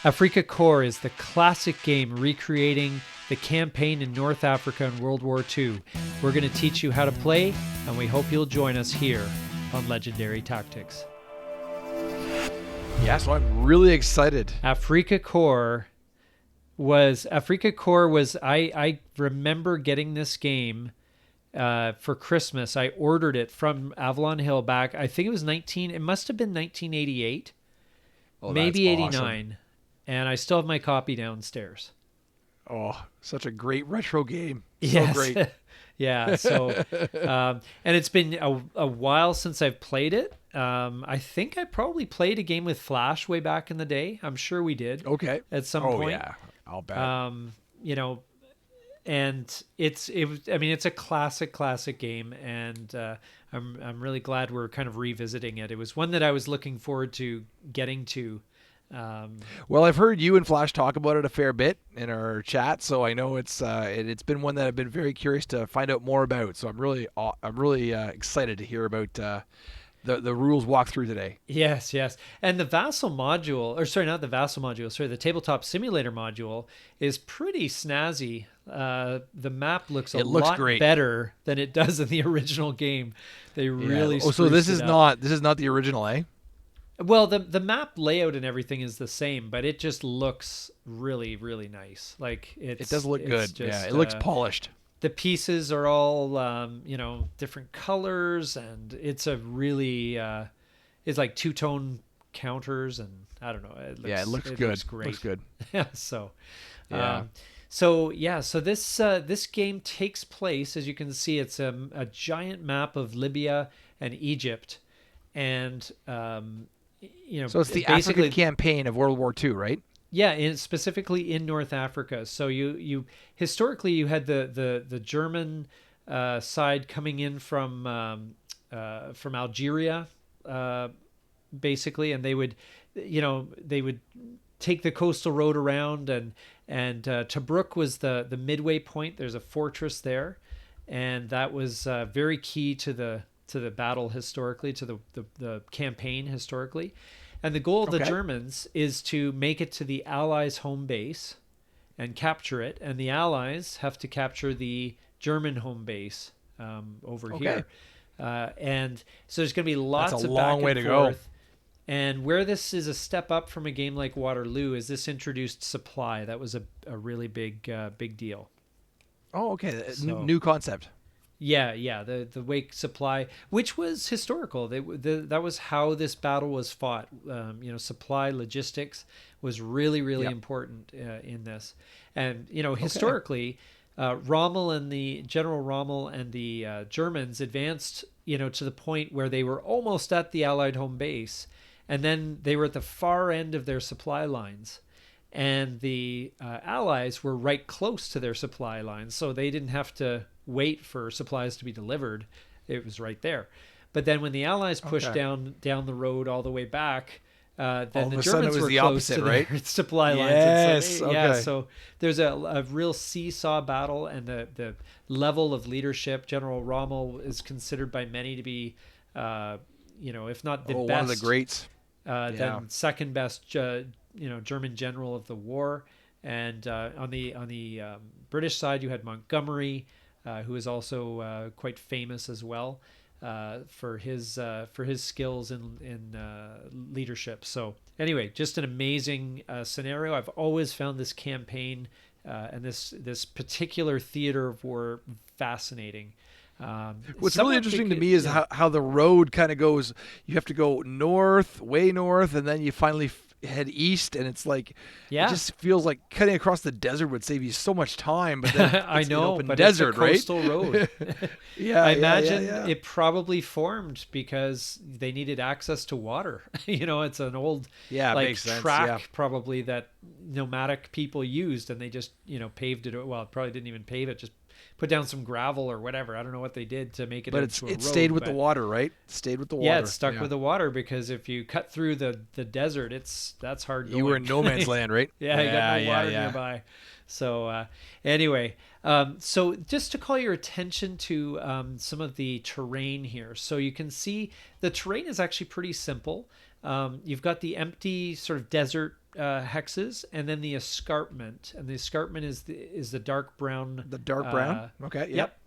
Afrika Korps is the classic game recreating the campaign in North Africa in World War II. We're going to teach you how to play, and we hope you'll join us here on Legendary Tactics. Yeah, so I'm really excited. Afrika Korps was I remember getting this game for Christmas. I ordered it from Avalon Hill back. I think it must have been 1988, maybe 89. Awesome. And I still have my copy downstairs. Oh, such a great retro game. So Yes. great. Yeah. So, and it's been a while since I've played it. I think I probably played a game with Flash way back in the day. I'm sure we did. Okay. At some point. Oh yeah, I'll bet. And it's a classic game, and I'm really glad we're kind of revisiting it. It was one that I was looking forward to getting to. Well, I've heard you and Flash talk about it a fair bit in our chat, so I know it's been one that I've been very curious to find out more about. So I'm really excited to hear about the rules walkthrough today. Yes, and the Vassal module, or sorry, not the Vassal module, sorry, the Tabletop Simulator module is pretty snazzy. The map looks a lot great. better than it does in the original game. They really so this is not the original, eh? Well, the map layout and everything is the same, but it just looks really, really nice. Like it does look good. Just, it looks polished. The pieces are all different colors, and it's a really it's like two-tone counters, and I don't know. It looks good. Looks great. Looks good. Yeah. So this game takes place, as you can see, it's a giant map of Libya and Egypt, and so it's the African campaign of World War II, right? Yeah, specifically in North Africa. So you historically you had the German side coming in from Algeria, basically, and they would take the coastal road around, and Tobruk was the midway point. There's a fortress there, and that was very key to the battle historically, to the campaign historically. And the goal of the Germans is to make it to the Allies' home base and capture it. And the Allies have to capture the German home base over here. And so there's going to be lots of back and forth. Go. And where this is a step up from a game like Waterloo is this introduced supply. That was a really big deal. Oh, okay. New concept. Yeah, the wake supply, which was historical. That was how this battle was fought. Supply logistics was really, really important in this. And historically, Rommel and the General Rommel and the Germans advanced, to the point where they were almost at the Allied home base, and then they were at the far end of their supply lines. And the Allies were right close to their supply lines, so they didn't have to wait for supplies to be delivered. It was right there. But then when the Allies pushed down the road all the way back, then the Germans were close to their supply lines. Yes, so there's a real seesaw battle, and the level of leadership. General Rommel is considered by many to be, if not the best, one of the greats. Then second best, German general of the war. And on the British side, you had Montgomery, who is also quite famous as well for his skills in leadership. So anyway, just an amazing scenario. I've always found this campaign and this particular theater of war fascinating. What's really interesting to me is how the road kind of goes. You have to go way north, and then you finally head east, and it's like it just feels like cutting across the desert would save you so much time. But then I know, open but desert, it's a coastal road. I imagine it probably formed because they needed access to water. It's an old makes track probably that nomadic people used, and they just paved it. Well, probably didn't even pave it, just put down some gravel or whatever. I don't know what they did to make it into a road. But it stayed with the water, right? Stayed with the water. Yeah, it stuck with the water, because if you cut through the desert, that's hard going. You were in no man's land, right? You got no water nearby. So anyway, so just to call your attention to some of the terrain here. So you can see the terrain is actually pretty simple. You've got the empty sort of desert hexes, and then the escarpment. And the escarpment is the dark brown. The dark brown. Okay. Yep.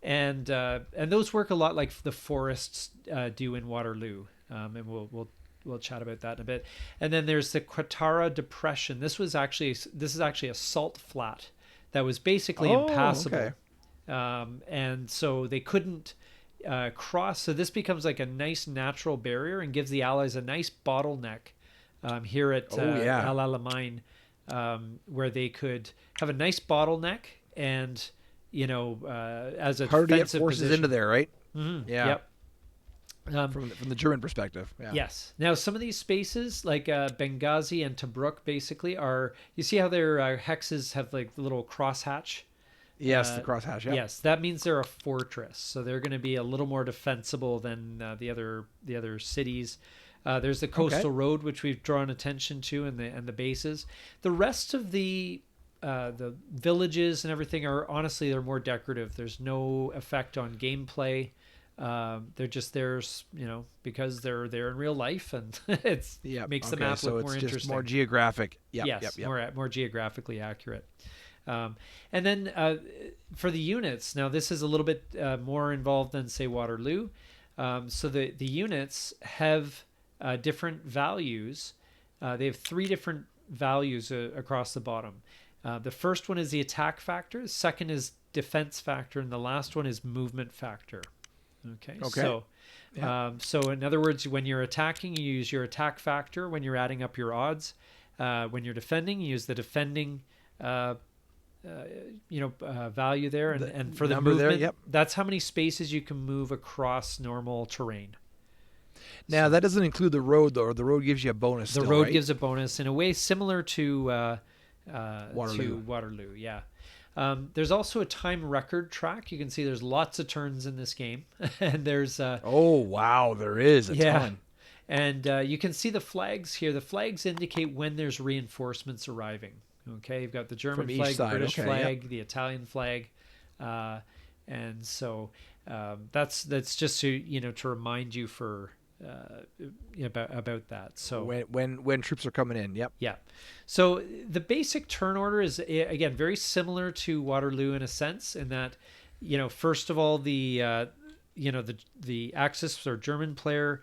And those work a lot like the forests do in Waterloo. And we'll chat about that in a bit. And then there's the Quatara Depression. This is actually a salt flat that was basically impassable. Okay. And so they couldn't cross. So this becomes like a nice natural barrier and gives the Allies a nice bottleneck here at El Alamein, where they could have a nice bottleneck and, as a hard to get forces position into there, right? Mm-hmm. Yeah. Yep. From the German perspective. Yeah. Yes. Now, some of these spaces, like Benghazi and Tobruk, basically are. You see how their hexes have like the little crosshatch. Yes, the crosshatch. Yeah. Yes, that means they're a fortress, so they're going to be a little more defensible than the other cities. There's the coastal road, which we've drawn attention to, and the bases. The rest of the villages and everything are honestly they're more decorative. There's no effect on gameplay. They're just there, because they're there in real life, and makes the map look more interesting. Just more geographic. Yes, more geographically accurate. And then for the units, now this is a little bit more involved than say Waterloo. So the units have different values. They have 3 different values across the bottom. The first one is the attack factor. The second is defense factor, and the last one is movement factor. Okay. So, so in other words, when you're attacking, you use your attack factor. When you're adding up your odds, when you're defending, you use the defending value there, and for the movement, that's how many spaces you can move across normal terrain. Now that doesn't include the road, though. Or the road gives you a bonus. The road gives a bonus in a way similar to Waterloo. Yeah. There's also a time record track. You can see there's lots of turns in this game, and there's oh wow, there is a ton. And you can see the flags here. The flags indicate when there's reinforcements arriving. Okay, you've got the German flag, the British flag, the Italian flag, and so that's just to remind you about that. So when troops are coming in, yeah. So the basic turn order is again very similar to Waterloo in a sense, in that first of all the Axis or German player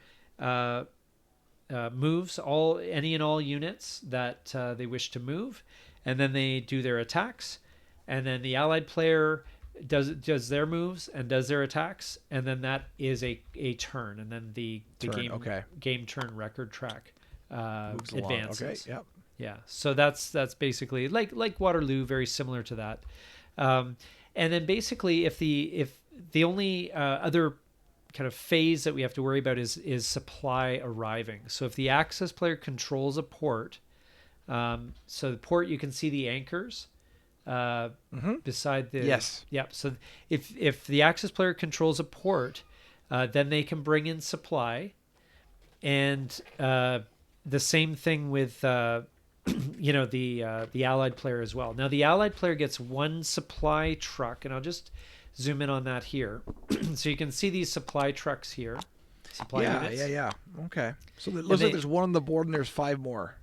moves any and all units that they wish to move. And then they do their attacks, and then the Allied player does their moves and does their attacks, and then that is a turn, and then the game turn record track advances. Okay. Yep. Yeah. So that's basically like Waterloo, very similar to that. And then basically, if the only other kind of phase that we have to worry about is supply arriving. So if the Axis player controls a port. So the port, you can see the anchors beside the... Yes. Yep. So if the Axis player controls a port, then they can bring in supply. And the same thing with, the Allied player as well. Now, the Allied player gets 1 supply truck, and I'll just zoom in on that here. So you can see these supply trucks here. Units. Yeah. Okay. So it looks like there's 1 on the board, and there's 5 more.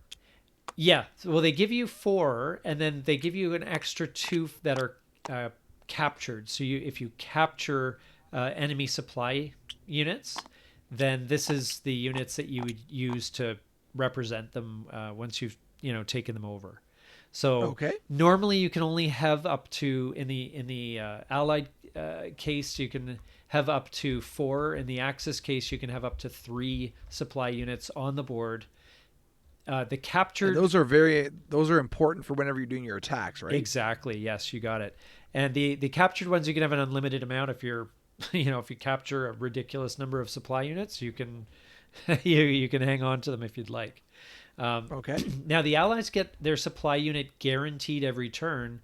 Yeah. Well, they give you 4, and then they give you an extra 2 that are captured. So if you capture enemy supply units, then this is the units that you would use to represent them once you've taken them over. So normally you can only have up to in the Allied case you can have up to 4. In the Axis case, you can have up to 3 supply units on the board. The captured... And those are important for whenever you're doing your attacks, right? Exactly. Yes, you got it. And the captured ones, you can have an unlimited amount. If you're, if you capture a ridiculous number of supply units, you can, you can hang on to them if you'd like. Now the Allies get their supply unit guaranteed every turn.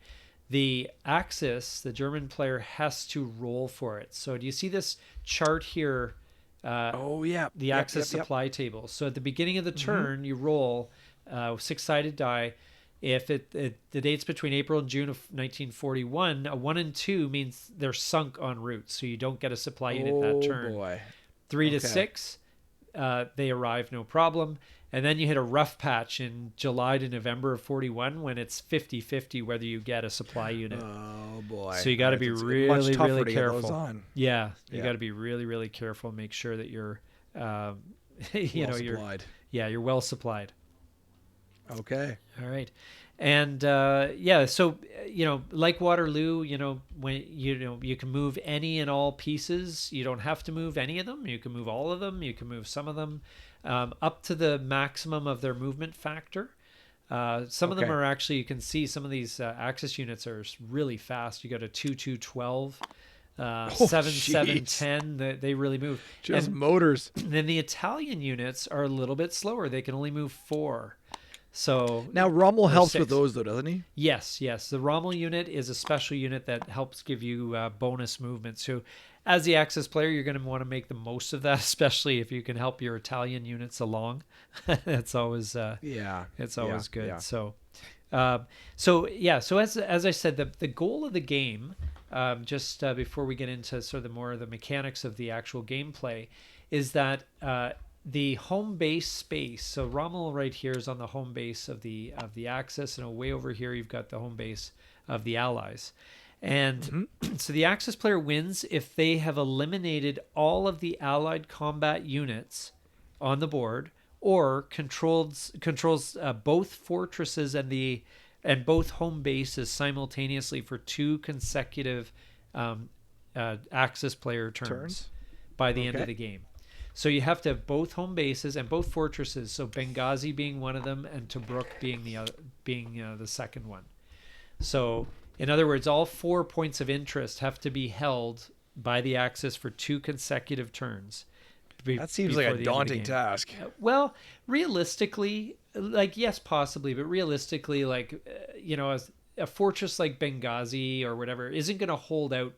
The Axis, the German player, has to roll for it. So do you see this chart here? The Axis supply table. So at the beginning of the turn, you roll 6-sided die. If the date's between April and June of 1941, a 1 and 2 means they're sunk en route, so you don't get a supply unit that turn. 3 to 6, they arrive no problem. And then you hit a rough patch in July to November of 41 when it's 50-50 whether you get a supply unit. Oh boy! So you got to be It's really, much tougher really to get those careful. on. Yeah, you Yeah. got to be really, really careful. Make sure that you're, Well supplied. you're well supplied. Okay. All right. And so like Waterloo, when you can move any and all pieces. You don't have to move any of them. You can move all of them. You can move some of them up to the maximum of their movement factor. Some of them are actually, you can see some of these Axis units are really fast. You got a 2-2-12, 7-7-10. They really move. Just and motors. then the Italian units are a little bit slower. They can only move 4. So now Rommel helps 6. with those though, doesn't he? Yes. The Rommel unit is a special unit that helps give you bonus movement. So as the Axis player, you're going to want to make the most of that, especially if you can help your Italian units along. That's always it's always good. Yeah. So as I said, the goal of the game, before we get into sort of more of the mechanics of the actual gameplay, is that the home base space. So Rommel right here is on the home base of the Axis, and way over here you've got the home base of the Allies. And so the Axis player wins if they have eliminated all of the Allied combat units on the board, or controls both fortresses and both home bases simultaneously for 2 consecutive Axis player turns by the end of the game. So you have to have both home bases and both fortresses. So Benghazi being one of them, and Tobruk being the second one. So in other words, all 4 points of interest have to be held by the Axis for 2 consecutive turns. That seems like a daunting task. Well, realistically, yes, possibly, but realistically, a fortress like Benghazi or whatever isn't going to hold out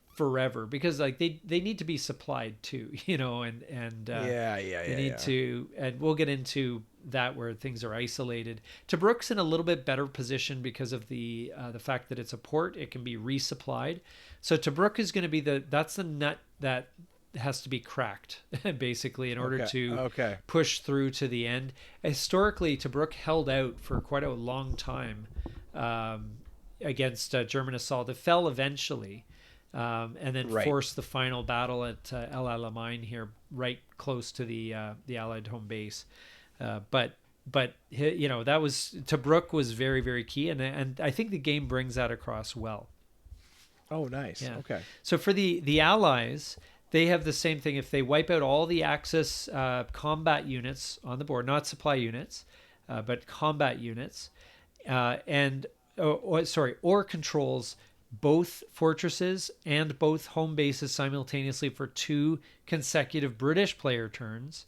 forever, because they need to be supplied too, and they need to, and we'll get into that where things are isolated. Tobruk's in a little bit better position because of the fact that it's a port. It can be resupplied. So Tobruk is going to be that's the nut that has to be cracked basically in order to push through to the end. Historically, Tobruk held out for quite a long time against German assault. It fell eventually. And then forced the final battle at El Alamein here, right close to the Allied home base. But that was, Tobruk was very, very key, and I think the game brings that across well. Oh, nice. Yeah. Okay. So for the Allies, they have the same thing. If they wipe out all the Axis combat units on the board, not supply units, but combat units, or controls both fortresses and both home bases simultaneously for 2 consecutive British player turns,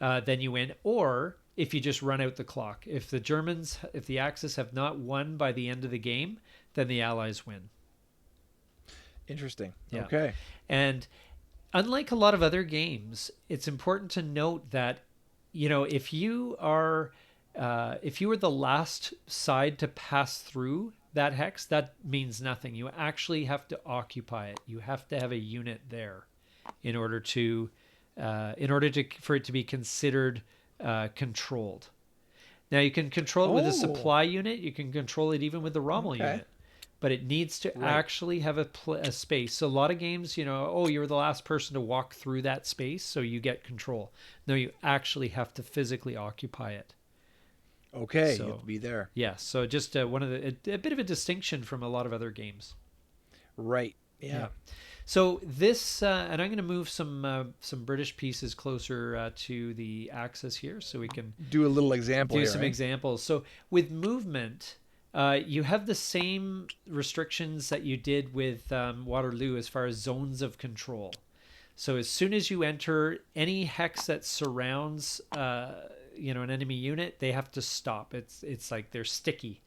then you win. Or if you just run out the clock, if the Axis have not won by the end of the game, then the Allies win. Interesting. Yeah. Okay. And unlike a lot of other games, it's important to note that, if you are the last side to pass through that hex, that means nothing. You actually have to occupy it. You have to have a unit there in order for it to be considered controlled. Now you can control it with a supply unit. You can control it even with the Rommel unit, but it needs to actually have a space. So a lot of games, you're the last person to walk through that space, so you get control. No, you actually have to physically occupy it. Okay, you have to be there. Yes, so just a bit of a distinction from a lot of other games. Right. Yeah. So this, and I'm going to move some British pieces closer to the Axis here, so we can do a little example. Do some examples. So with movement, you have the same restrictions that you did with Waterloo as far as zones of control. So as soon as you enter any hex that surrounds an enemy unit, they have to stop. It's like they're sticky,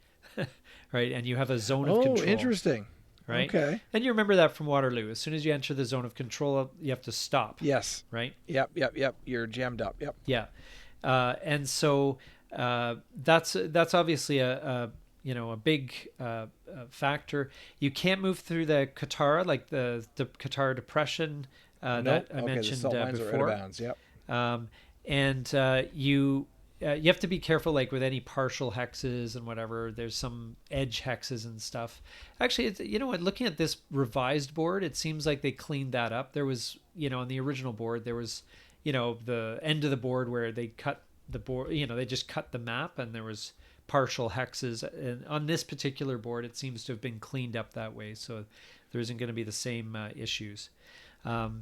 right? And you have a zone of control. Oh, interesting. Right. Okay. And you remember that from Waterloo. As soon as you enter the zone of control, you have to stop. Yes. Right. Yep. You're jammed up. Yep. Yeah. And so that's obviously a big factor. You can't move through the Qatar, like the Qatar depression that I mentioned the salt mines before. are out of bounds. Yep. And you have to be careful, like with any partial hexes and whatever. There's some edge hexes and stuff. Actually, it's, you know what? Looking at this revised board, it seems like they cleaned that up. There was, on the original board, there was, the end of the board where they cut the board. They just cut the map, and there was partial hexes. And on this particular board, it seems to have been cleaned up that way, so there isn't going to be the same issues. But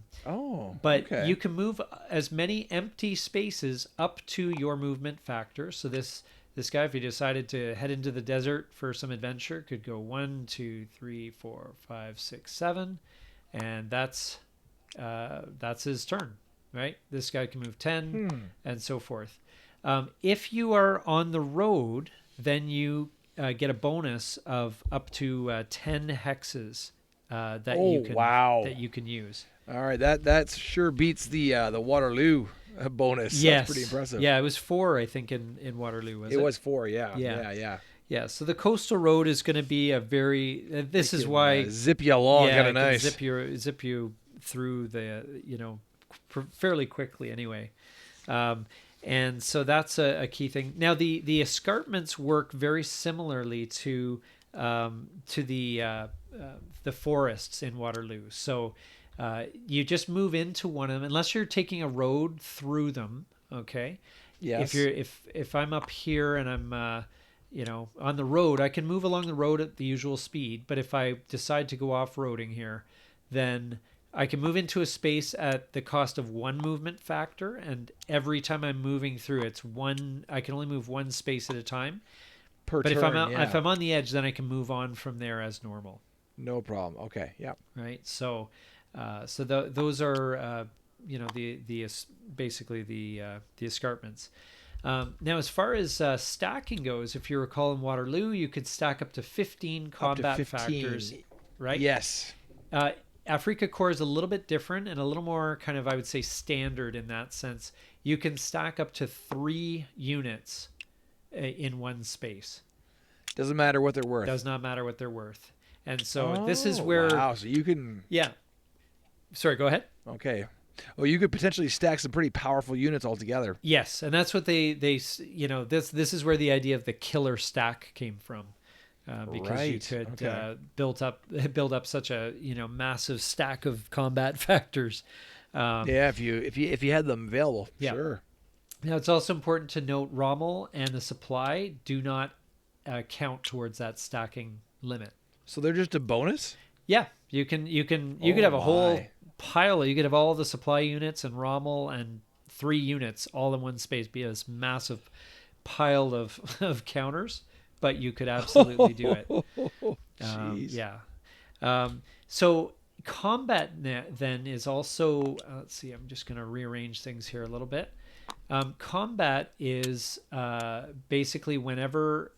okay. you can move as many empty spaces up to your movement factor. So this guy, if he decided to head into the desert for some adventure, could go 1, 2, 3, 4, 5, 6, 7, and that's his turn, right? This guy can move 10, and so forth. If you are on the road, then you get a bonus of up to 10 hexes that you can use. All right, that sure beats the Waterloo bonus. Yes. That's pretty impressive. Yeah, it was 4, I think, in Waterloo. It was 4. Yeah. So the coastal road is going to be a very. This is why zip you along, kind of nice. Zip you through the fairly quickly anyway. And so that's a key thing. Now the escarpments work very similarly to the forests in Waterloo. So you just move into one of them unless you're taking a road through them. Okay. Yes. If I'm up here and I'm on the road, I can move along the road at the usual speed. But if I decide to go off-roading here, then I can move into a space at the cost of 1 movement factor, and every time I'm moving through, I can only move 1 space at a time. Per but turn, if I'm on the edge, then I can move on from there as normal. No problem. Okay. Yeah. Right. So, those are basically the escarpments. Now, as far as stacking goes, if you recall in Waterloo, you could stack up to 15 combat factors. Right. Yes. Afrika Korps is a little bit different and a little more kind of, I would say, standard in that sense. You can stack up to 3 units in one space. Doesn't matter what they're worth. Does not matter what they're worth. And so this is where... Wow, so you can... Yeah. Sorry, go ahead. Okay. Well, you could potentially stack some pretty powerful units altogether. Yes, and that's what they this is where the idea of the killer stack came from. Because you could build up such a massive stack of combat factors. If you had them available, yeah. Sure. Now it's also important to note Rommel and the supply do not count towards that stacking limit. So they're just a bonus? Yeah, you could have a whole pile. You could have all the supply units and Rommel and 3 units all in one space. Be this massive pile of counters. But you could absolutely do it. So combat then is also, let's see, I'm just going to rearrange things here a little bit. Combat is basically whenever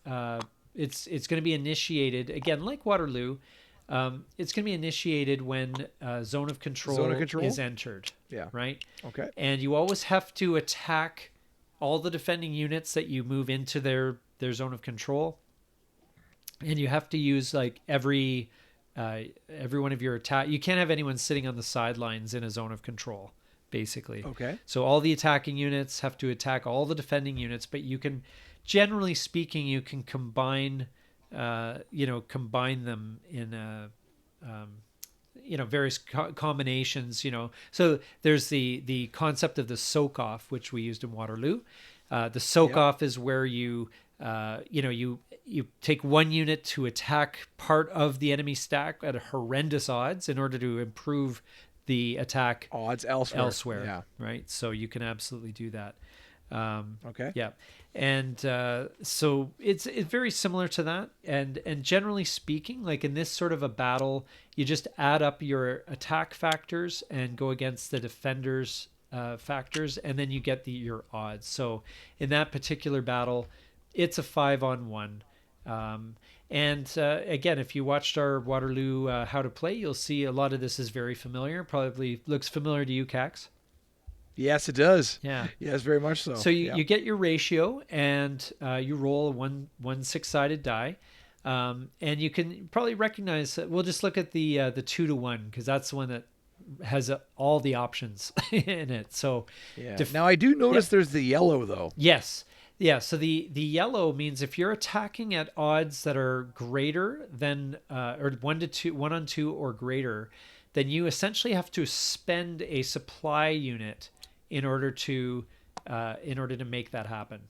it's going to be initiated, again, like Waterloo, it's going to be initiated when zone of control is entered. Yeah. Right? Okay. And you always have to attack all the defending units that you move into their zone of control, and you have to use like every one of your attack. You can't have anyone sitting on the sidelines in a zone of control, basically. Okay. So all the attacking units have to attack all the defending units, but you can, generally speaking, you can combine them in various combinations. So there's the concept of the soak off, which we used in Waterloo. The soak off is where you take 1 unit to attack part of the enemy stack at horrendous odds in order to improve the attack odds elsewhere. Yeah. Right. So you can absolutely do that. Okay. Yeah. And so it's very similar to that. And generally speaking, like in this sort of a battle, you just add up your attack factors and go against the defenders' factors, and then you get your odds. So in that particular battle, it's a 5-on-1. And again, if you watched our Waterloo How to Play, you'll see a lot of this is very familiar. Probably looks familiar to you, Cax. Yes, it does. Yeah. Yes, very much so. So you get your ratio, and you roll one 6-sided die. And you can probably recognize, we'll just look at the 2-to-1, because that's the one that has all the options in it. So Yeah. Now I do notice Yep. there's the yellow though. yes. Yeah, so the yellow means if you're attacking at odds that are greater than or 1 on 2 or greater, then you essentially have to spend a supply unit in order to make that happen.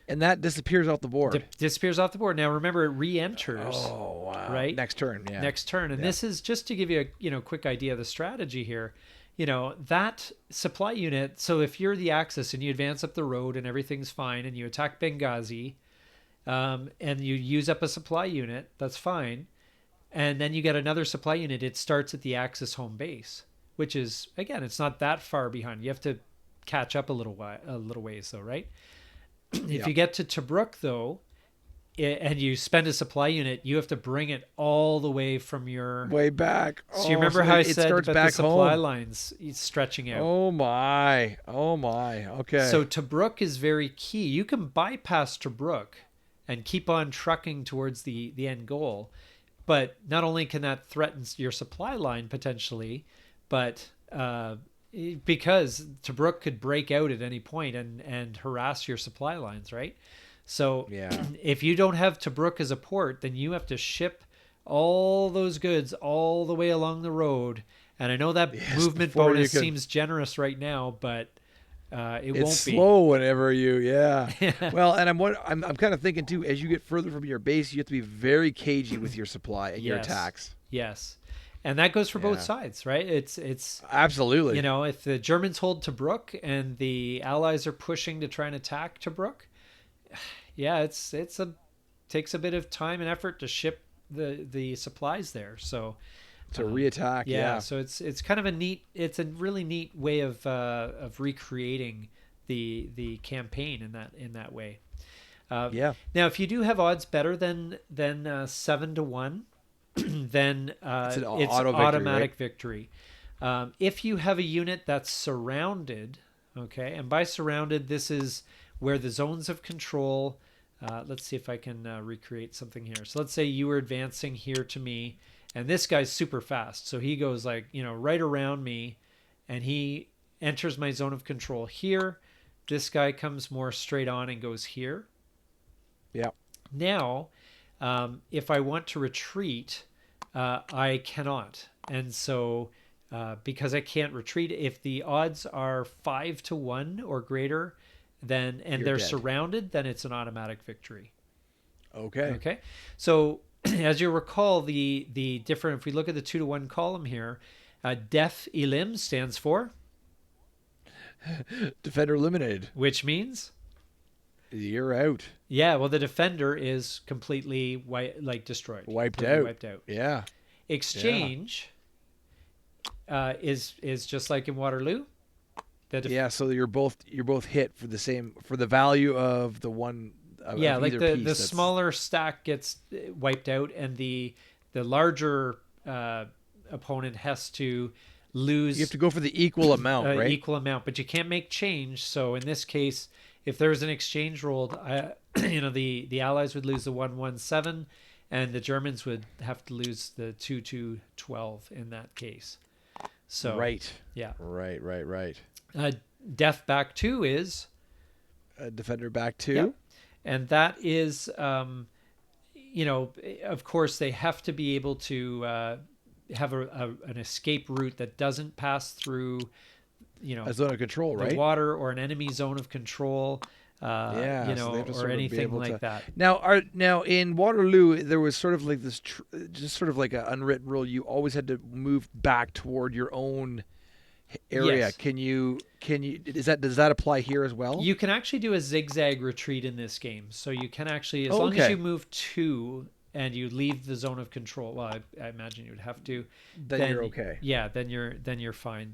And that disappears off the board. Disappears off the board. Now remember, it re-enters. Oh wow! Right, Next turn, yeah. next turn, and Yeah. this is just to give you a quick idea of the strategy here. That supply unit. So if you're the Axis and you advance up the road and everything's fine, and you attack Benghazi, and you use up a supply unit, that's fine. And then you get another supply unit. It starts at the Axis home base, which is, again, it's not that far behind. You have to catch up a little ways, though, right? If you get to Tobruk, though, and you spend a supply unit, you have to bring it all the way from your way back. So you remember how I said about the supply home. lines stretching out? Oh my! Okay. So Tobruk is very key. You can bypass Tobruk and keep on trucking towards the end goal, but not only can that threaten your supply line potentially, but because Tobruk could break out at any point and harass your supply lines, right? So if you don't have Tobruk as a port, then you have to ship all those goods all the way along the road. And I know that movement bonus seems generous right now, but it won't be. It's slow whenever well, and I'm kind of thinking too, as you get further from your base, you have to be very cagey with your supply and your attacks. Yes. And that goes for both sides, right? It's absolutely. If the Germans hold Tobruk and the Allies are pushing to try and attack Tobruk, takes a bit of time and effort to ship the supplies there. So to reattack, So it's kind of a really neat way of recreating the campaign in that way. Now, if you do have odds better than 7-1. Then it's automatic victory. If you have a unit that's surrounded, okay, and by surrounded, this is where the zones of control, let's see if I can recreate something here. So let's say you were advancing here to me, and this guy's super fast. So he goes right around me, and he enters my zone of control here. This guy comes more straight on and goes here. Yeah. Now, if I want to retreat, I cannot. And so because I can't retreat, if the odds are 5-1 or greater, then they're dead. Surrounded, then it's an automatic victory. Okay. So as you recall, the different, if we look at the 2-1 column here, Def Elim stands for Defender eliminated, which means you're out. Yeah, well, the defender is completely destroyed, wiped out. Yeah. Exchange is just like in Waterloo. So you're both hit for the value of the one. Like the smaller stack gets wiped out, and the larger opponent has to lose. You have to go for the equal amount, right? Equal amount, but you can't make change. So in this case, if there was an exchange rolled, the Allies would lose the 1-1-7, and the Germans would have to lose the 2-2-12 in that case. So right. Yeah. Right. Def back 2 is defender back 2. Yep. And that is, of course, they have to be able to have an escape route that doesn't pass through, a zone of control, right? The water or an enemy zone of control, or anything like that. Now in Waterloo, there was sort of like this, just sort of like an unwritten rule. You always had to move back toward your own area. Yes. Does that apply here as well? You can actually do a zigzag retreat in this game. So you can actually, as long as you move 2 and you leave the zone of control, well, I imagine you would have to. Then you're okay. Yeah, then you're fine.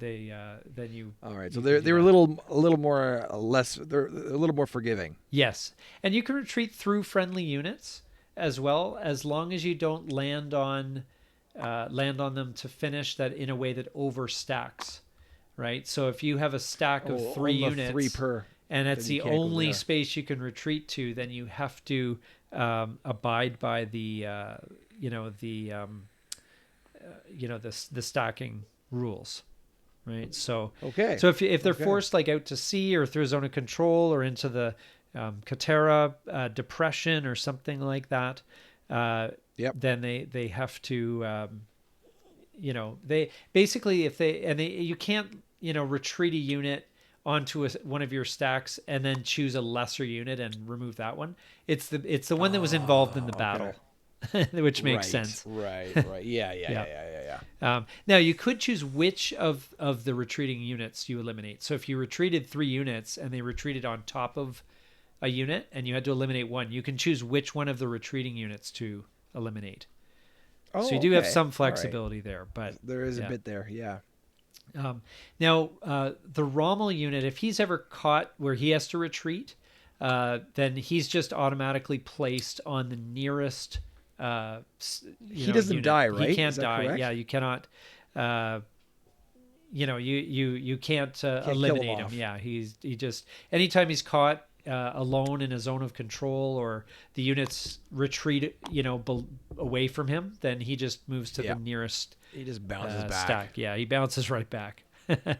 All right. So they were a little more forgiving. Yes, and you can retreat through friendly units as well, as long as you don't land on them to finish that in a way that overstacks. Right. So if you have a stack of 3 units, 3 per, and it's the only space you can retreat to, then you have to abide by the stacking rules, right? So Okay. so if they're Okay. forced like out to sea or through a zone of control or into the Katera depression or something like that, Yep. then they have to they basically if they you can't retreat a unit onto one of your stacks and then choose a lesser unit and remove that one. It's the one that was involved in the Okay. battle, which makes Right. sense. Right. Right. Yeah. Yeah. Yeah. Yeah. Yeah. Yeah. Yeah. Now you could choose which of the retreating units you eliminate. So if you retreated 3 units and they retreated on top of a unit and you had to eliminate one, you can choose which one of the retreating units to eliminate. So Oh, you do have okay. some All right. flexibility there, but There is a yeah. bit there. Yeah. Now, the Rommel unit, if he's ever caught where he has to retreat, then he's just automatically placed on the nearest. He doesn't unit. die, He right? can't Is that die. correct? Yeah, you cannot. You can't Can't kill him eliminate him. off. Yeah, he just anytime he's caught alone in a zone of control or the units retreat, away from him, then he just moves to the Yeah. nearest He just bounces back. stack. Yeah, he bounces right back.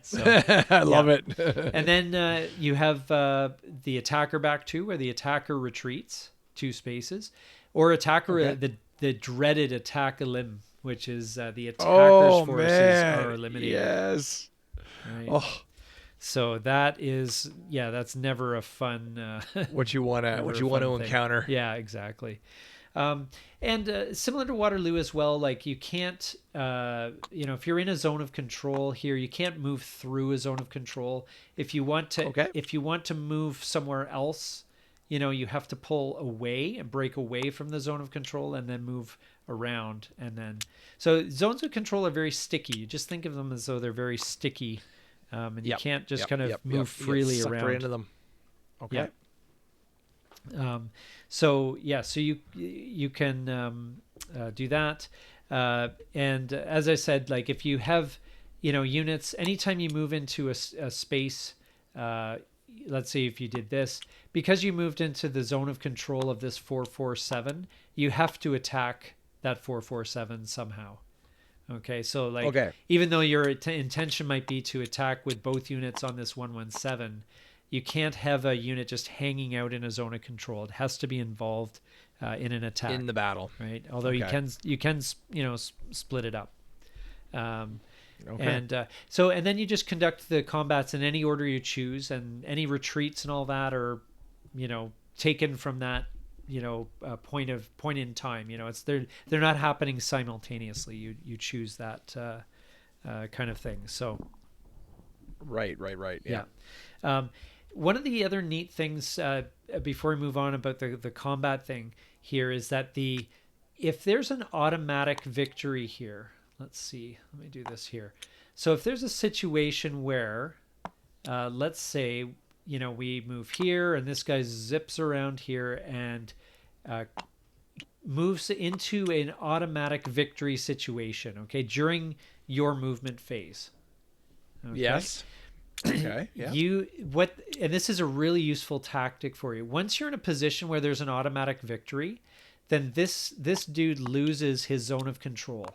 So, I love yeah. it. And then you have the attacker back too, where the attacker retreats 2 spaces, or attacker Okay. the dreaded attack elim, which is the attacker's Oh forces man. are eliminated. Yes. Right? Oh, So that's never a fun. what you want never a to fun thing. encounter. Yeah, exactly. And similar to Waterloo as well, like you can't, if you're in a zone of control here, you can't move through a zone of control. If you want to, Okay. if you want to move somewhere else, you have to pull away and break away from the zone of control and then move around. And then, so zones of control are very sticky. You just think of them as though they're very sticky, and you can't just kind of move freely You get sucked around. right into them. Okay. Yeah. So you can do that, and as I said, like if you have units, anytime you move into a space, let's say if you did this, because you moved into the zone of control of this 447, you have to attack that 447 somehow. Okay, so even though your intention might be to attack with both units on this 117, you can't have a unit just hanging out in a zone of control. It has to be involved in an attack In the battle. right? Although you can split it up. Okay. And then you just conduct the combats in any order you choose, and any retreats and all that are taken from that point in time. They're not happening simultaneously. You choose that kind of thing. So Right. Yeah. one of the other neat things before we move on about the combat thing here is that if there's an automatic victory here, let's see, let me do this here. So if there's a situation where, let's say, we move here and this guy zips around here and moves into an automatic victory situation, okay, during your movement phase. Okay? Yes. Okay. Yeah. And this is a really useful tactic for you. Once you're in a position where there's an automatic victory, then this dude loses his zone of control.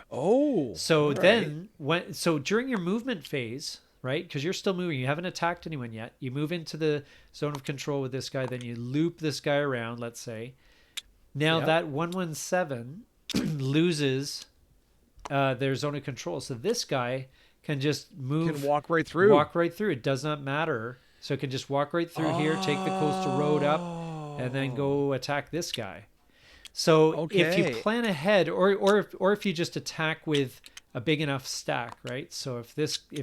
Oh. So then during your movement phase, right? Because you're still moving, you haven't attacked anyone yet. You move into the zone of control with this guy, then you loop this guy around, let's say. Now that 117 loses their zone of control. So this guy can just move. Can walk right through. Walk right through. It does not matter. So it can just walk right through here, take the coastal road up, and then go attack this guy. So if you plan ahead, or if you just attack with a big enough stack, right? So if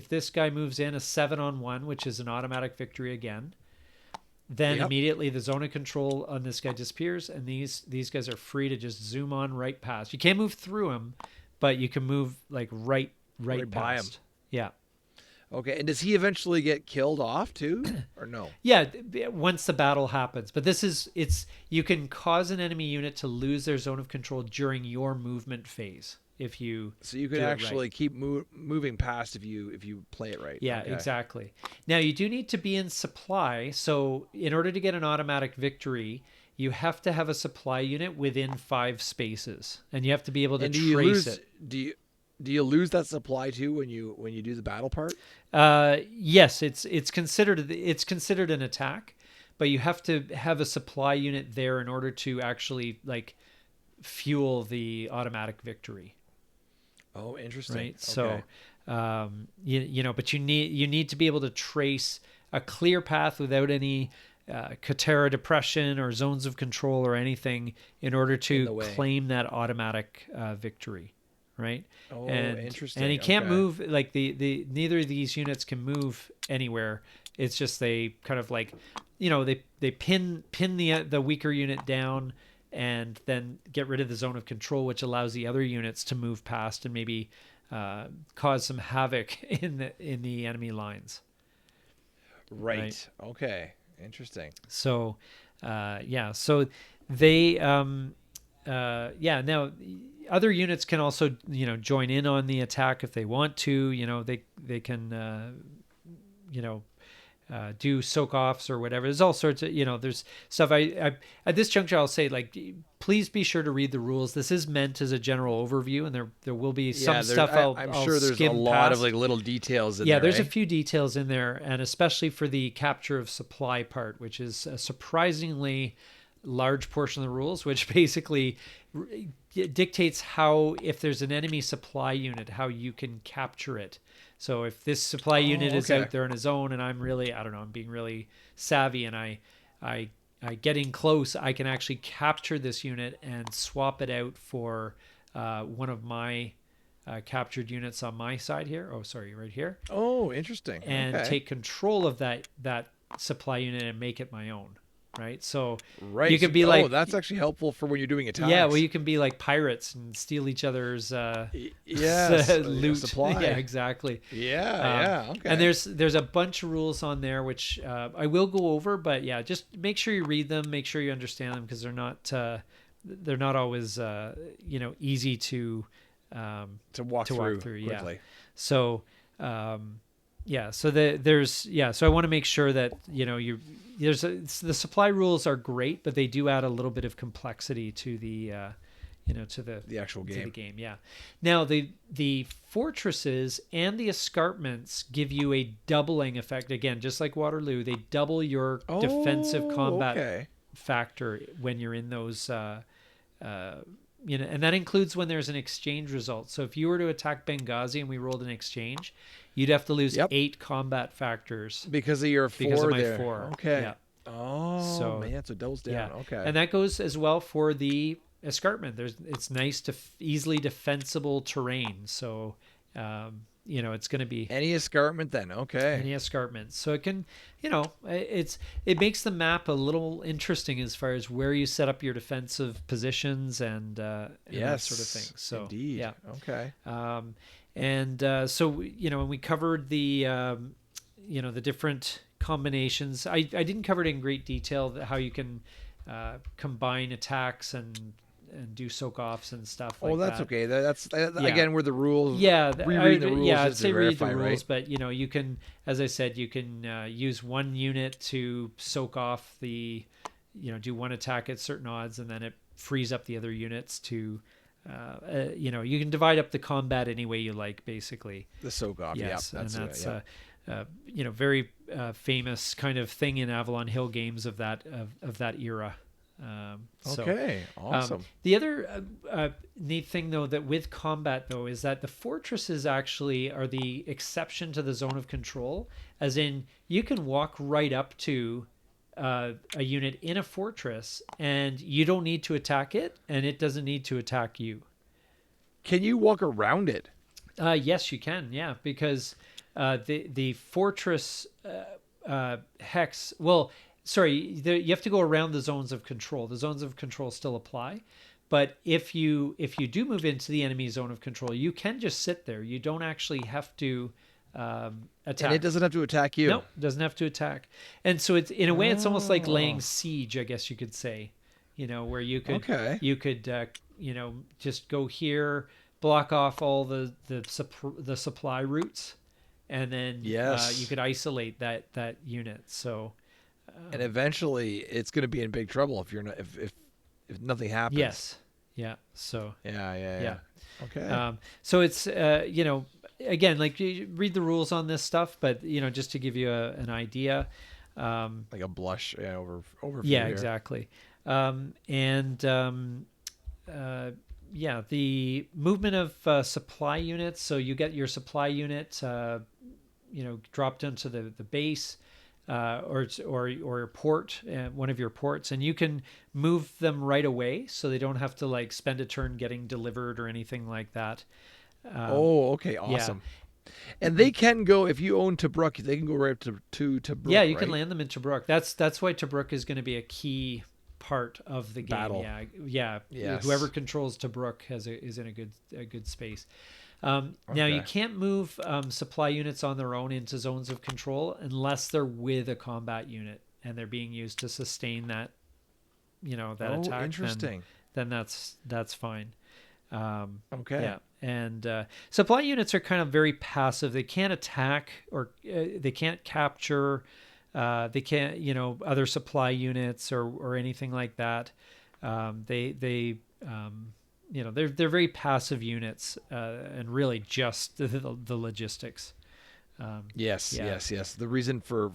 this guy moves in a 7-on-1, which is an automatic victory again, then immediately the zone of control on this guy disappears, and these guys are free to just zoom on right past. You can't move through him, but you can move like right past. By him. Yeah. Okay, and does he eventually get killed off too, or no? Yeah, once the battle happens. But you can cause an enemy unit to lose their zone of control during your movement phase if you. So you can actually keep moving past if you play it right. Yeah, exactly. Now you do need to be in supply. So in order to get an automatic victory, you have to have a supply unit within 5 spaces, and you have to be able to trace it. Do you lose that supply too when you do the battle part? Yes, it's considered an attack, but you have to have a supply unit there in order to actually like fuel the automatic victory. Oh, interesting. Right. Okay. So, but you need to be able to trace a clear path without any Katera depression or zones of control or anything in order to claim that automatic victory. Right. Oh, and interesting. and he can't move, like the neither of these units can move anywhere. It's just they kind of like, they pin the weaker unit down and then get rid of the zone of control, which allows the other units to move past and maybe cause some havoc in the enemy lines. Right. Okay. Interesting. So, so they, now other units can also, join in on the attack if they want to. They can, do soak offs or whatever. There's all sorts of, there's stuff. I at this juncture I'll say, like, please be sure to read the rules. This is meant as a general overview, and there will be some stuff I'm sure there's a lot of like little details in there. Yeah, there's a few details in there, and especially for the capture of supply part, which is a surprisingly large portion of the rules, which basically dictates how, if there's an enemy supply unit, how you can capture it. So if this supply unit is out there on his own, and I'm really, I don't know, I'm being really savvy, and I get in close, I can actually capture this unit and swap it out for one of my captured units on my side here. Oh, sorry, right here. Oh, interesting. And take control of that supply unit and make it my own. Right. So you could be like, that's actually helpful for when you're doing attacks. Yeah. Well, you can be like pirates and steal each other's loot supply. Yeah, exactly. Okay. And there's a bunch of rules on there, which I will go over, but yeah, just make sure you read them, make sure you understand them, because they're not always easy to walk through quickly. Yeah. So so I want to make sure that the supply rules are great, but they do add a little bit of complexity to the actual game. To the game, yeah. Now the fortresses and the escarpments give you a doubling effect. Again, just like Waterloo, they double your defensive combat factor when you're in those. And that includes when there's an exchange result. So if you were to attack Benghazi and we rolled an exchange, you'd have to lose 8 combat factors because of your 4 because of my there. 4. Okay. Yeah. Oh, so man, so it doubles down. Yeah. Okay. And that goes as well for the escarpment. It's nice to easily defensible terrain. So it's going to be any escarpment then. Okay. Any escarpment. So it can, it makes the map a little interesting as far as where you set up your defensive positions and that sort of thing. So indeed. Yeah. Okay. So when we covered the the different combinations, I didn't cover it in great detail how you can combine attacks and do soak offs and stuff like that. Oh, that's okay. That's again where the rules. Yeah, reread the rules. Yeah, I'd say read the rules, right? but you can, as I said, you can use one unit to soak off the, do one attack at certain odds, and then it frees up the other units to, you can divide up the combat any way you like, basically. The soak off. Yes, yeah, that's very famous kind of thing in Avalon Hill games of that era. Okay, awesome. The other neat thing, though, that with combat, though, is that the fortresses actually are the exception to the zone of control, as in you can walk right up to a unit in a fortress and you don't need to attack it, and it doesn't need to attack you. Can you walk around it? Yes, you can. Yeah, because the fortress hex. Well, sorry, you have to go around the zones of control. The zones of control still apply, but if you do move into the enemy zone of control, you can just sit there. You don't actually have to attack. And it doesn't have to attack you. No, it doesn't have to attack. And so it's, in a way, it's almost like laying siege, I guess you could say. Where you could just go here, block off all the supply routes, and then you could isolate that unit. So. And eventually, it's going to be in big trouble if you're not if nothing happens. Yes, Yeah. So Yeah. Okay. so it's again, like, you read the rules on this stuff, but just to give you an idea. Like a blush overview Yeah, here. exactly. And yeah, the movement of supply units. So you get your supply unit, dropped into the base, or your port, one of your ports, and you can move them right away, so they don't have to like spend a turn getting delivered or anything like that. Oh, okay, Yeah, awesome. And they can go if you own Tobruk, they can go right up to yeah, Tobruk, you can right? land them in Tobruk. That's why Tobruk is going to be a key part of the game. Battle. Yeah. Whoever Yes. controls Tobruk is in a good space. Now you Okay. can't move supply units on their own into zones of control unless they're with a combat unit and they're being used to sustain that Oh, attack. interesting. Then that's fine. Okay. Yeah, and supply units are kind of very passive. They can't attack, or they can't capture. They can't, other supply units or anything like that. They're very passive units, and really just the logistics. Yes, Yeah. yes. The reason for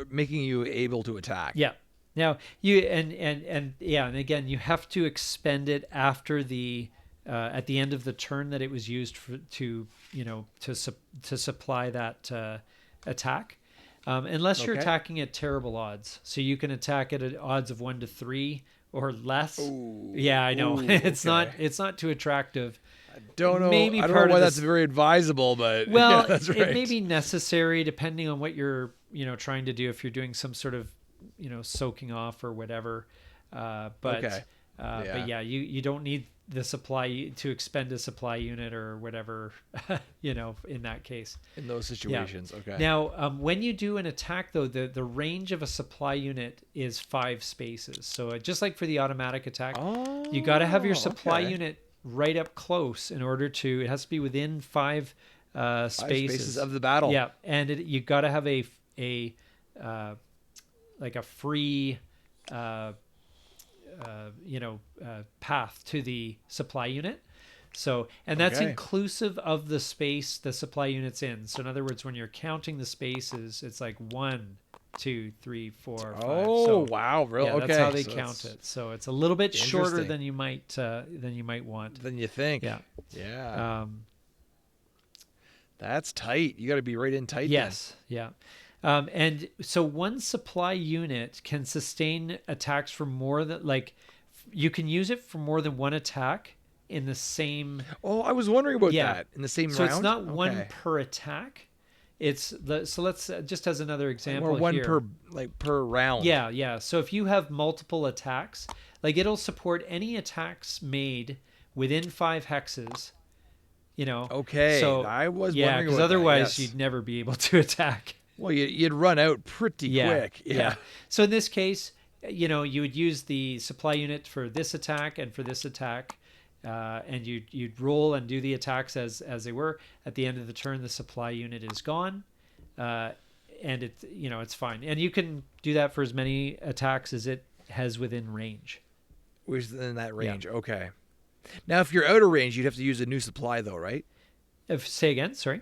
making you able to attack. Yeah. Now you and yeah, and again, you have to expend it after the at the end of the turn that it was used to supply that attack. Unless you're Okay. attacking at terrible odds, so you can attack at odds of 1 to 3 or less. Ooh. Yeah, I know. Ooh, It's okay. not too attractive. Don't know. Maybe I don't know part why of that's this. very advisable, but yeah, Well, that's it may right. be necessary depending on what you're trying to do. If you're doing some sort of soaking off or whatever, but Okay. Yeah. but yeah, you don't need the supply to expend a supply unit or whatever, in that case. In those situations, okay. Now, when you do an attack, though, the range of a supply unit is 5 spaces. So just like for the automatic attack, you got to have your supply okay. unit right up close in order to. It has to be within 5 5 spaces of the battle. Yeah, and you got to have a like a free path to the supply unit. So, and that's Okay. inclusive of the space the supply unit's in. So in other words, when you're counting the spaces, it's like 1, 2, 3, 4, 5. Oh, So, wow, really? yeah, Okay. that's how they So count it's it. So it's a little bit shorter interesting. than you might want. Than you think. Yeah. Yeah. That's tight. You got to be right in tight Yes. Yeah. And so one supply unit can sustain attacks for more than, like, you can use it for more than one attack in the same. then. Oh, I was wondering about Yeah. that. In the same So round? it's not one Okay. per attack. So let's just as another example Or one here. per round. Yeah. So if you have multiple attacks, like, it'll support any attacks made within 5 hexes. Okay. So I was yeah, wondering because about otherwise that. Yes. you'd never be able to attack. Well, you'd run out pretty quick. Yeah. So in this case, you would use the supply unit for this attack and for this attack, and you'd roll and do the attacks as they were. At the end of the turn, the supply unit is gone, and it's fine. And you can do that for as many attacks as it has within range. Which is in that range. Yeah. Okay. Now, if you're out of range, you'd have to use a new supply, though, right? Say again. Sorry.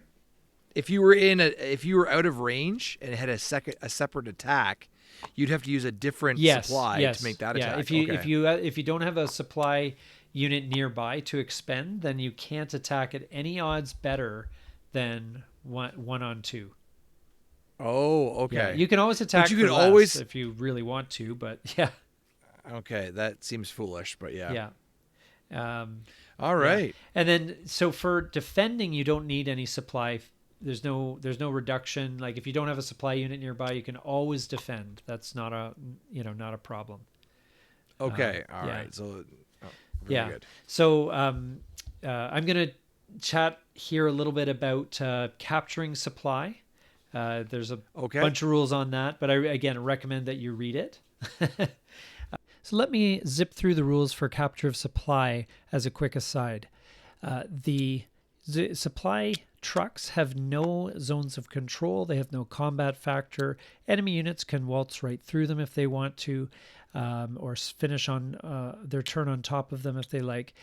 If you were out of range and had a separate attack, you'd have to use a different supply to make that attack. If you don't have a supply unit nearby to expend, then you can't attack at any odds better than 1 on 2. Oh, okay. Yeah, you can always attack. But you for can less always if you really want to, but yeah. Okay, that seems foolish, but yeah. Yeah. All right. Yeah. And then, so for defending, you don't need any supply. There's no reduction. Like, if you don't have a supply unit nearby, you can always defend. That's not a problem. Okay. All right. So, very good. So, I'm going to chat here a little bit about capturing supply. There's a bunch of rules on that, but I again recommend that you read it. So let me zip through the rules for capture of supply as a quick aside. The supply trucks have no zones of control. They have no combat factor. Enemy units can waltz right through them if they want to. or finish on their turn on top of them if they like.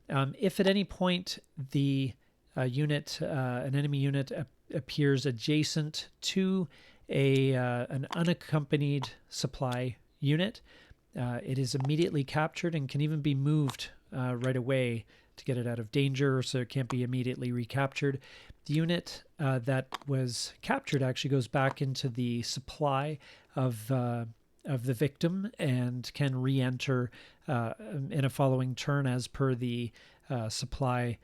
If at any point the an enemy unit appears adjacent to an unaccompanied supply unit, it is immediately captured and can even be moved right away to get it out of danger, so it can't be immediately recaptured. The unit that was captured actually goes back into the supply of the victim and can re-enter in a following turn as per the supply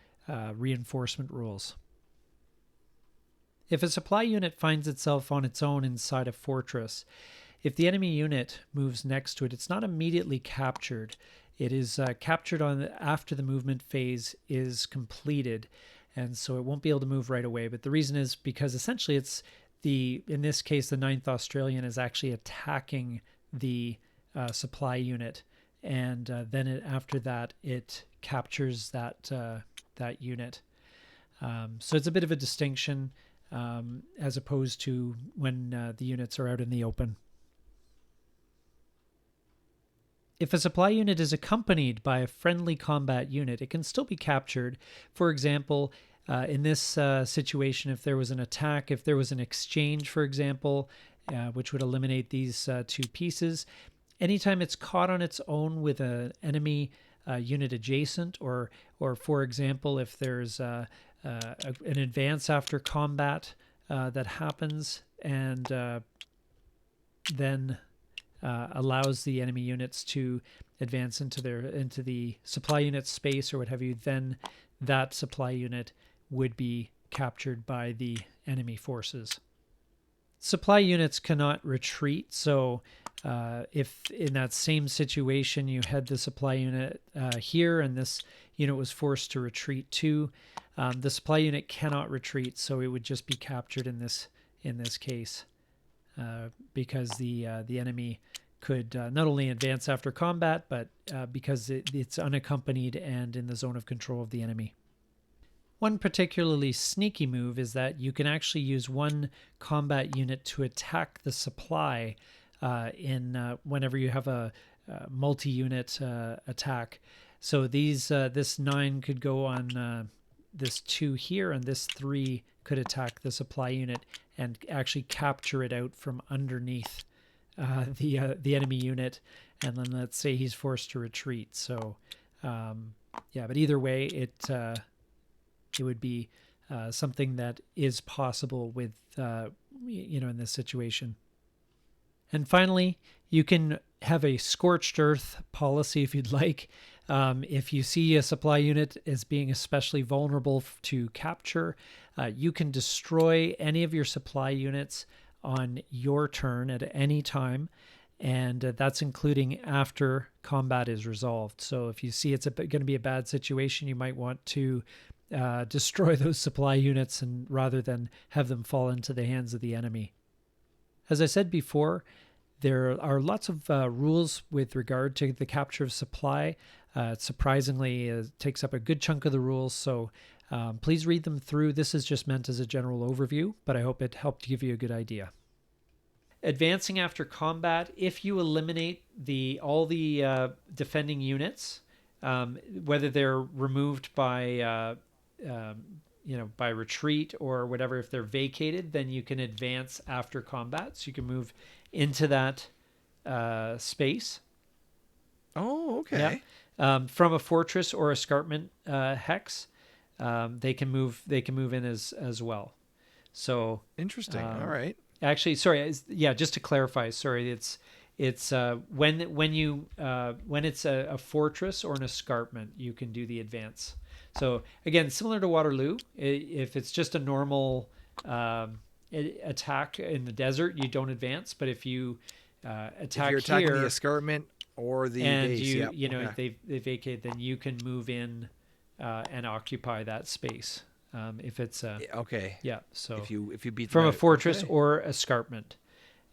reinforcement rules. If a supply unit finds itself on its own inside a fortress, if the enemy unit moves next to it, it's not immediately captured. It is captured after the movement phase is completed, and so it won't be able to move right away. But the reason is because essentially in this case, the 9th Australian is actually attacking the supply unit, and then after that, it captures that unit. So it's a bit of a distinction as opposed to when the units are out in the open. If a supply unit is accompanied by a friendly combat unit, it can still be captured. For example, in this situation, if there was an attack, if there was an exchange, for example, which would eliminate these two pieces, anytime it's caught on its own with an enemy unit adjacent, or for example, if there's an advance after combat that happens and then allows the enemy units to advance into the supply unit space or what have you, then that supply unit would be captured by the enemy forces. Supply units cannot retreat, so if in that same situation you had the supply unit here and this unit was forced to retreat too, the supply unit cannot retreat, so it would just be captured in this case. Because the enemy could not only advance after combat, but because it's unaccompanied and in the zone of control of the enemy. One particularly sneaky move is that you can actually use one combat unit to attack the supply whenever you have a multi-unit attack. So this 9 could go on this 2 here, and this 3 could attack the supply unit and actually capture it out from underneath the enemy unit, and then let's say he's forced to retreat. So but either way, it would be something that is possible with in this situation. And finally, you can have a scorched earth policy if you'd like. If you see a supply unit as being especially vulnerable to capture, you can destroy any of your supply units on your turn at any time, and that's including after combat is resolved. So if you see it's going to be a bad situation, you might want to destroy those supply units and rather than have them fall into the hands of the enemy. As I said before, there are lots of rules with regard to the capture of supply. Surprisingly, it takes up a good chunk of the rules, so please read them through. This is just meant as a general overview, but I hope it helped give you a good idea. Advancing after combat, if you eliminate all the defending units, whether they're removed by by retreat or whatever, if they're vacated, then you can advance after combat. So you can move into that space. Oh, okay. Yeah. From a fortress or escarpment hex, they can move in as well. So interesting. All right. Actually, sorry. Just to clarify. Sorry, it's when it's a fortress or an escarpment, you can do the advance. So again, similar to Waterloo, if it's just a normal attack in the desert, you don't advance. But if you attack, if you're attacking the escarpment or the base, they vacate, then you can move in and occupy that space. If it's okay, yeah. So if you beat from a fortress or escarpment,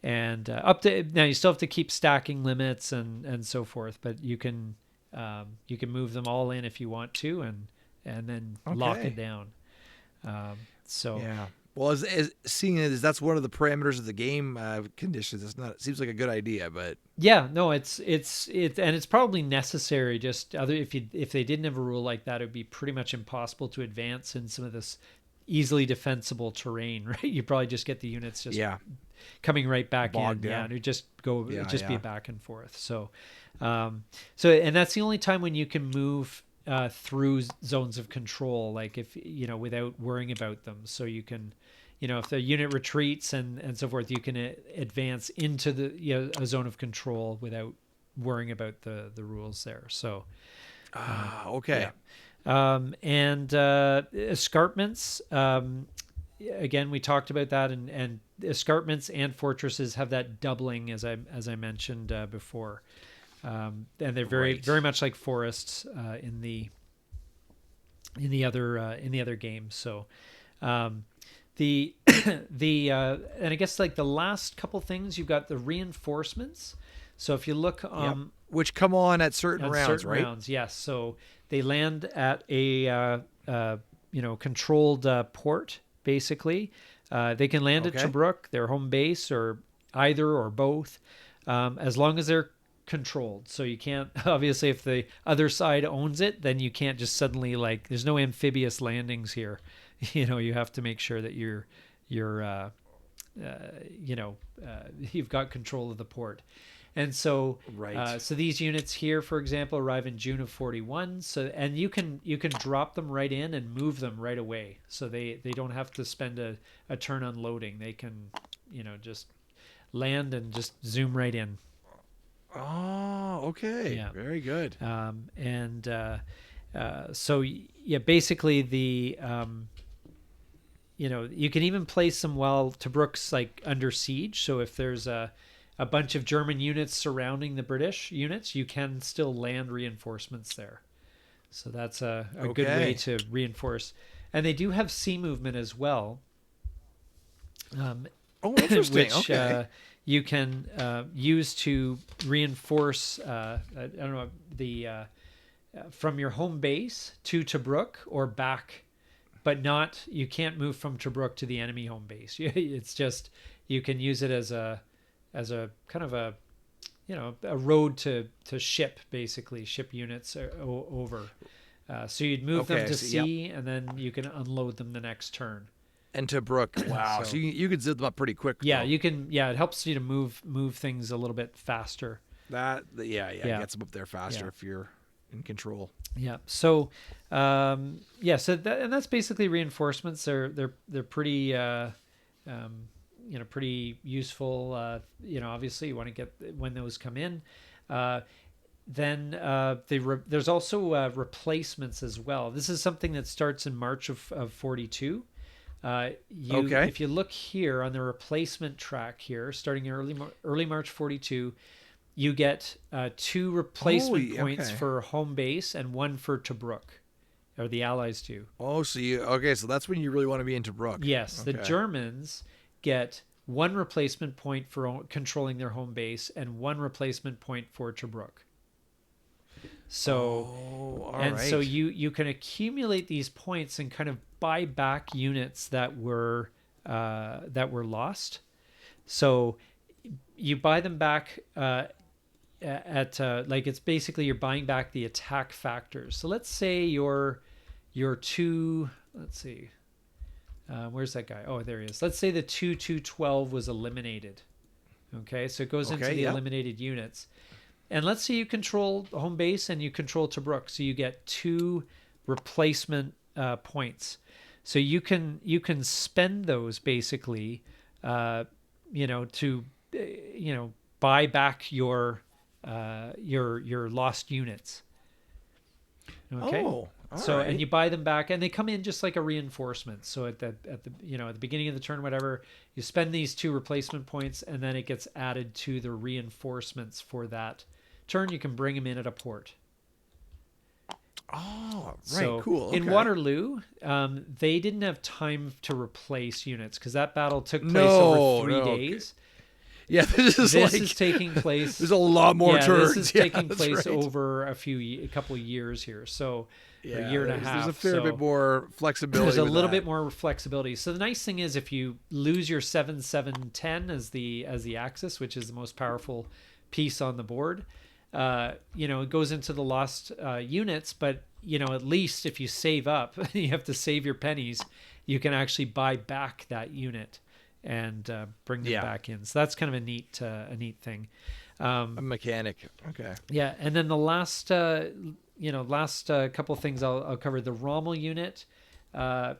and up to now, you still have to keep stacking limits and so forth, but you can move them all in if you want to, and then lock it down. Well, as seeing it as that's one of the parameters of the game conditions, it's not. It seems like a good idea, but Yeah, no, and it's probably necessary. Just other if they didn't have a rule like that, it would be pretty much impossible to advance in some of this easily defensible terrain, right? You probably just get the units just yeah, coming right back bogged in, down. and it just go Yeah, it'd just be yeah. a back and forth. And that's the only time when you can move through zones of control, like if without worrying about them. So you can, if the unit retreats and so forth, you can advance into the a zone of control without worrying about the rules there. So Okay. yeah. And escarpments. Again, we talked about that, and escarpments and fortresses have that doubling, as I mentioned before, and they're very much like forests in the other games. So the and I guess like the last couple things, you've got the reinforcements. So if you look Which come on at certain rounds, right? rounds, yes. So they land at a controlled port, basically. They can land at Tobruk, their home base, or either or both, as long as they're controlled. So you can't, obviously, if the other side owns it, then you can't just suddenly, like, there's no amphibious landings here. You have to make sure that you've got control of the port. And so, so these units here, for example, arrive in June of 41. So, and you can drop them right in and move them right away. So they don't have to spend a turn unloading. They can, just land and just zoom right in. Oh, okay. Yeah. Very good. So yeah, basically the, you can even place them while Tobruk's like under siege. So if there's a bunch of German units surrounding the British units, you can still land reinforcements there. So that's a good way to reinforce. And they do have sea movement as well. Interesting. Which you can use to reinforce, I don't know, the from your home base to Tobruk or back, but you can't move from Tobruk to the enemy home base. It's just, you can use it as a kind of a road to ship units over. So you'd move them to sea, and then you can unload them the next turn. And Tobruk, wow! So you could zip them up pretty quick. Yeah, though. you can. Yeah, it helps you to move things a little bit faster. It gets them up there faster if you're in control. Yeah. So, and that's basically reinforcements. They're pretty. Pretty useful. Obviously you want to get when those come in. Then there's also replacements as well. This is something that starts in March of 42. If you look here on the replacement track here, starting early March 42, you get 2 replacement points for home base and 1 for Tobruk, or the Allies do. Oh, so that's when you really want to be in Tobruk. Yes, the Germans get 1 replacement point for controlling their home base and 1 replacement point for Tobruk. So, so you can accumulate these points and kind of buy back units that were lost. So you buy them back it's basically you're buying back the attack factors. So let's say your 2. Let's see. Where's that guy? Oh, there he is. Let's say the 2-2-12 was eliminated. Okay, so it goes into the eliminated units. And let's say you control home base and you control Tobruk, so you get 2 replacement points. So you can spend those basically, to buy back your lost units. Okay. Oh. And you buy them back, and they come in just like a reinforcement. So at the beginning of the turn, whatever, you spend these 2 replacement points, and then it gets added to the reinforcements for that turn. You can bring them in at a port. Oh, right, so cool. In Waterloo, they didn't have time to replace units because that battle took place over 3 days. Yeah, this is taking place. There's a lot more turns. This is taking place over a couple of years here. So a year and a half. There's a fair bit more flexibility. There's a little bit more flexibility. So the nice thing is, if you lose your 7-7-10 as the axis, which is the most powerful piece on the board, it goes into the lost units. But at least if you save up, you have to save your pennies. You can actually buy back that unit and bring them back in. So that's kind of a neat thing. A mechanic. Okay. Yeah, and then the last couple of things I'll cover. The Rommel unit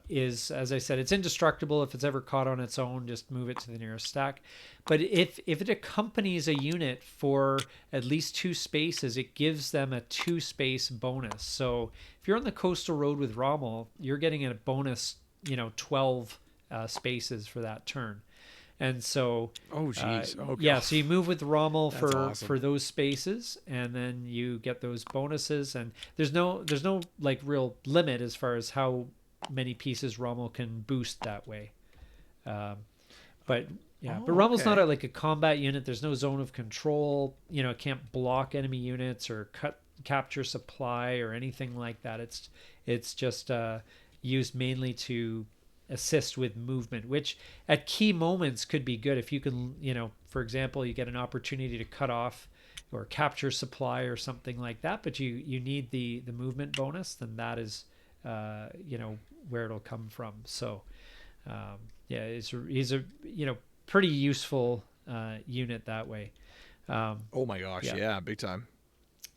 is, as I said, it's indestructible. If it's ever caught on its own, just move it to the nearest stack. But if it accompanies a unit for at least 2 spaces, it gives them a 2-space bonus. So if you're on the coastal road with Rommel, you're getting a bonus, 12 spaces for that turn. And so, so you move with Rommel for those spaces, and then you get those bonuses. And there's no like real limit as far as how many pieces Rommel can boost that way. But Rommel's not like a combat unit. There's no zone of control. It can't block enemy units or capture supply or anything like that. It's just used mainly to assist with movement, which at key moments could be good. If you can, for example, you get an opportunity to cut off or capture supply or something like that, but you need the movement bonus, then that is where it'll come from. So he's a pretty useful unit that way. Oh my gosh, yeah, big time.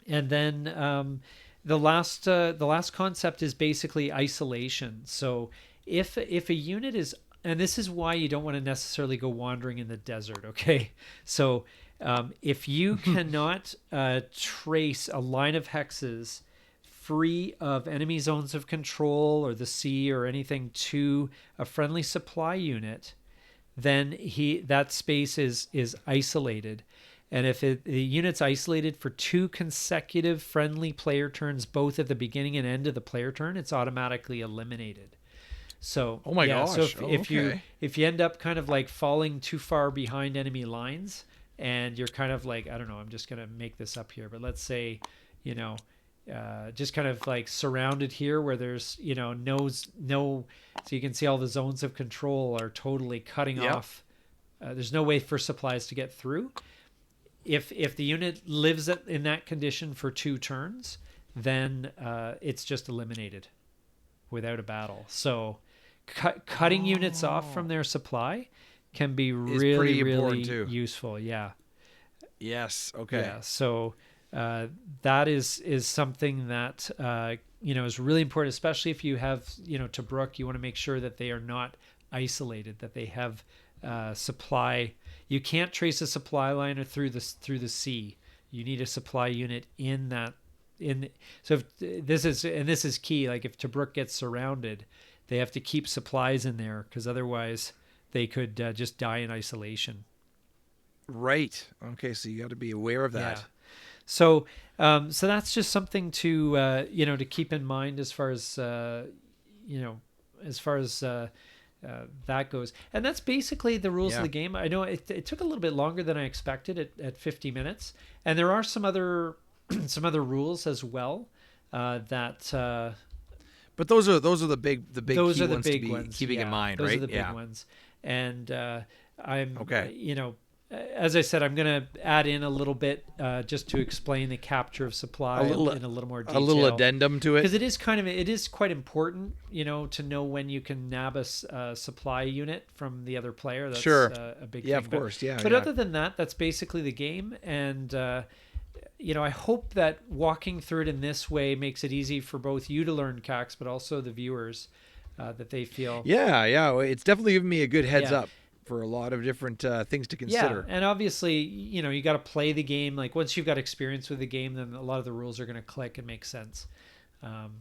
And then the last concept is basically isolation. So if a unit is, and this is why you don't want to necessarily go wandering in the desert, okay? So if you cannot trace a line of hexes free of enemy zones of control or the sea or anything to a friendly supply unit, then that space is isolated. And if the unit's isolated for 2 consecutive friendly player turns, both at the beginning and end of the player turn, it's automatically eliminated. So oh my gosh. So if you end up kind of like falling too far behind enemy lines, and you're kind of like, I don't know, I'm just gonna make this up here, but let's say, just kind of like surrounded here where there's no, so you can see all the zones of control are totally cutting off. There's no way for supplies to get through. If the unit lives in that condition for 2 turns, then it's just eliminated without a battle. So cutting units off from their supply can be really useful. Yeah. Yes. Okay. Yeah. So that is something that is really important, especially if you have Tobruk. You want to make sure that they are not isolated, that they have supply. You can't trace a supply line through the sea. You need a supply unit in that. So this is key. Like if Tobruk gets surrounded, they have to keep supplies in there, because otherwise they could just die in isolation. Right. Okay. So you got to be aware of that. Yeah. So that's just something to to keep in mind as far as that goes. And that's basically the rules of the game. I know it took a little bit longer than I expected at 50 minutes, and there are some other rules as well that. But those are the big those key are the ones big to be ones. keeping in mind, those right? Those are the big ones, and I'm okay. As I said, I'm going to add in a little bit just to explain the capture of supply in a little more detail. A little addendum to it, because it is quite important, to know when you can nab a supply unit from the other player. That's a big thing. Of course, But other than that, that's basically the game, and I hope that walking through it in this way makes it easy for both you to learn Cax, but also the viewers that they feel. Yeah, it's definitely given me a good heads up for a lot of different things to consider. Yeah, and obviously, you got to play the game. Like once you've got experience with the game, then a lot of the rules are going to click and make sense.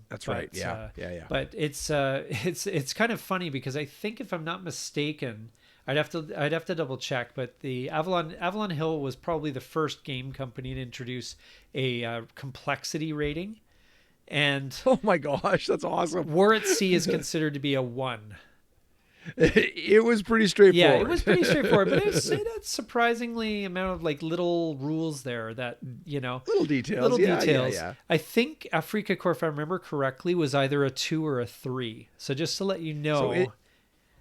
That's right. Yeah. But it's kind of funny because I think, if I'm not mistaken, I'd have to double check, but the Avalon Hill was probably the first game company to introduce a complexity rating, and oh my gosh, that's awesome. War at Sea is considered to be a 1. It was pretty straightforward. Yeah, it was pretty straightforward, but I'd say that's surprisingly amount of like little rules there that, Little details. little Yeah, details. yeah. I think Afrika Korps, if I remember correctly, was either a 2 or a 3. So just to let you know, So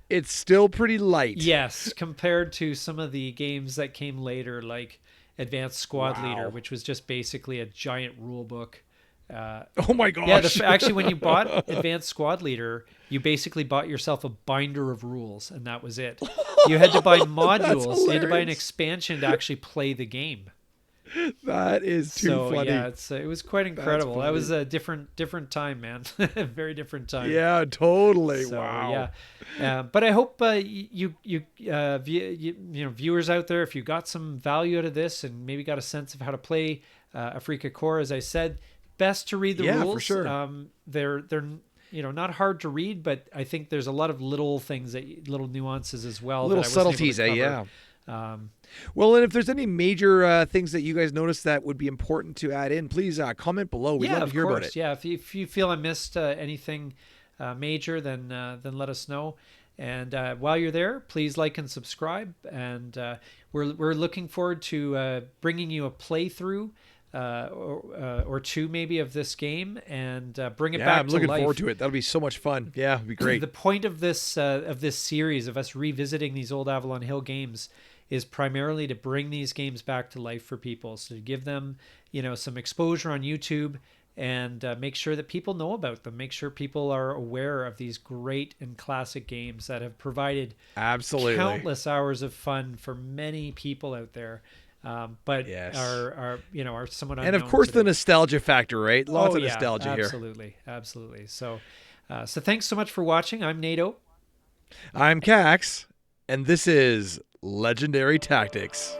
it's still pretty light. yes, compared to some of the games that came later, like Advanced Squad Leader, Wow. which was just basically a giant rule book. Oh my gosh. Yeah, actually, when you bought Advanced Squad Leader, you basically bought yourself a binder of rules, and that was it. You had to buy modules. You had to buy an hilarious. expansion to actually play the game. That is too funny. Yeah, it was quite incredible. That was a different time, man. Very different time. Yeah, totally. So, Wow. yeah, but I hope viewers out there, if you got some value out of this and maybe got a sense of how to play Afrika Korps, as I said, best to read the rules. For sure. They're not hard to read, but I think there's a lot of little little nuances as well. Little that I wasn't able subtleties, to cover. yeah. Um, Well, and if there's any major things that you guys noticed that would be important to add in, please comment below. We'd love to hear about it. Yeah, if you feel I missed anything major, then let us know. And while you're there, please like and subscribe. And we're looking forward to bringing you a playthrough or two maybe of this game and bring it back I'm to looking life. forward to it. That'll be so much fun. Yeah, it'd be great. The point of this series of us revisiting these old Avalon Hill games is primarily to bring these games back to life for people, so to give them some exposure on YouTube and make sure that people know about them, make sure people are aware of these great and classic games that have provided Absolutely countless hours of fun for many people out there. But Yes. are somewhat unknown And of course, today. the nostalgia factor, right? Lots of yeah, nostalgia here. absolutely. So thanks so much for watching. I'm NATO. I'm Cax, and this is Legendary Tactics.